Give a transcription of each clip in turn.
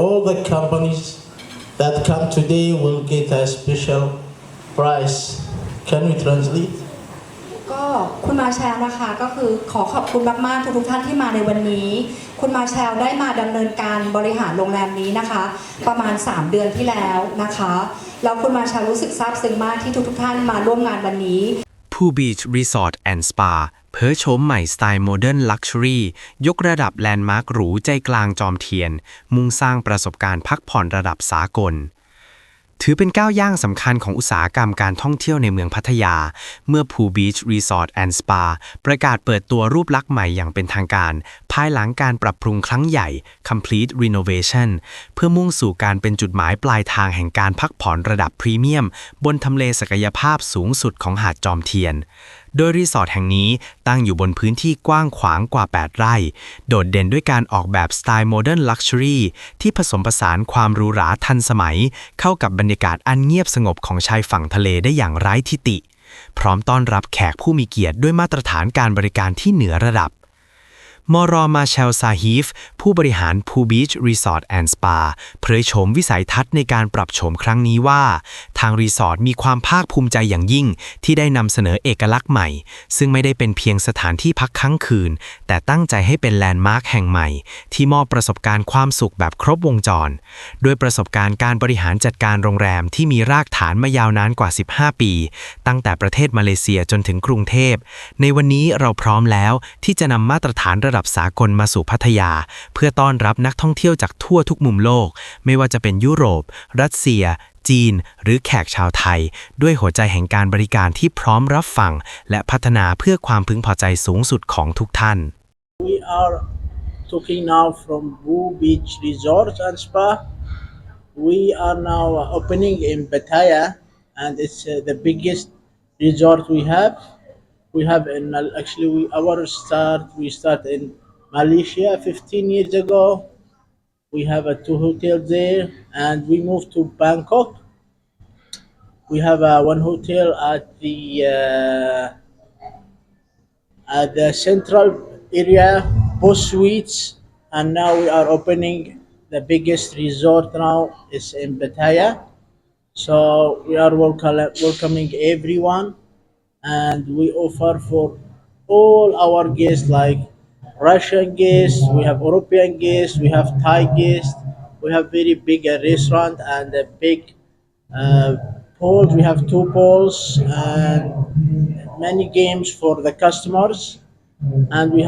all the companies that come today will get a special price. Can we translate? ก็คุณมาแชลนะคะก็คือขอขอบคุณมากๆทุกท่านที่มาในวันนี้คุณมาแชลได้มาดำเนินการบริหารโรงแรมนี้นะคะประมาณ3 เดือนที่แล้วนะคะแล้วคุณมาแชลรู้สึกซาบซึ้งมากที่ทุกท่านมาร่วมงานวันนี้ Pooh Beach Resort and Spa เผยโฉมใหม่สไตล์โมเดิร์นลักชัวรี่ยกระดับแลนด์มาร์คหรูใจกลางจอมเทียนมุ่งสร้างประสบการณ์พักผ่อนระดับสากลถือเป็นก้าวย่างสำคัญของอุตสาหกรรมการท่องเที่ยวในเมืองพัทยาเมื่อ Pooh Beach Resort and Spa ประกาศเปิดตัวรูปลักษณ์ใหม่อย่างเป็นทางการภายหลังการปรับปรุงครั้งใหญ่ Complete Renovation เพื่อมุ่งสู่การเป็นจุดหมายปลายทางแห่งการพักผ่อนระดับพรีเมียมบนทำเลศักยภาพสูงสุดของหาดจอมเทียนโดยรีสอร์ทแห่งนี้ตั้งอยู่บนพื้นที่กว้างขวางกว่า8 ไร่โดดเด่นด้วยการออกแบบสไตล์โมเดิร์นลักชัวรี่ที่ผสมผสานความหรูหราทันสมัยเข้ากับบรรยากาศอันเงียบสงบของชายฝั่งทะเลได้อย่างไร้ทิฏฐิพร้อมต้อนรับแขกผู้มีเกียรติด้วยมาตรฐานการบริการที่เหนือระดับมรมาเชลซาฮีฟผู้บริหาร Pooh Beach Resort and Spa เผยโฉมวิสัยทัศน์ในการปรับโฉมครั้งนี้ว่าทางรีสอร์ทมีความภาคภูมิใจอย่างยิ่งที่ได้นำเสนอเอกลักษณ์ใหม่ซึ่งไม่ได้เป็นเพียงสถานที่พักค้างคืนแต่ตั้งใจให้เป็นแลนด์มาร์คแห่งใหม่ที่มอบประสบการณ์ความสุขแบบครบวงจรด้วยประสบการณ์การบริหารจัดการโรงแรมที่มีรากฐานมายาวนานกว่า15 ปีตั้งแต่ประเทศมาเลเซียจนถึงกรุงเทพในวันนี้เราพร้อมแล้วที่จะนำมาตรฐานระดับสากลมาสู่พัทยาเพื่อต้อนรับนักท่องเที่ยวจากทั่วทุกมุมโลกไม่ว่าจะเป็นยุโรปรัสเซียจีนหรือแขกชาวไทยด้วยหัวใจแห่งการบริการที่พร้อมรับฟังและพัฒนาเพื่อความพึงพอใจสูงสุดของทุกท่าน We are talking now from Pooh Beach Resort and Spa. We are now opening in Pattaya and it's the biggest resort we have. We have actually we start in Malaysia 15 years ago. We have 2 hotels there and we moved to Bangkok. We have one hotel at the central area, both suites, and now we are opening the biggest resort now is in Pattaya. So we are welcoming everyone. And we offer for all our guests like Russian guests, we have European guests, we have Thai guests, we have very big restaurant and a big pools. We have 2 pools and many games for the customers. And we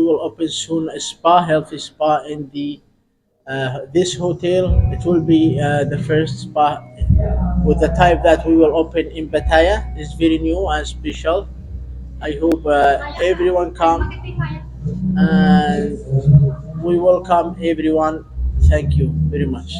will open soon a spa, healthy spa in this hotel. It will be the first spa with the type that we will open in Pattaya. It's very new and special. I hope everyone come and we welcome everyone. Thank you very much.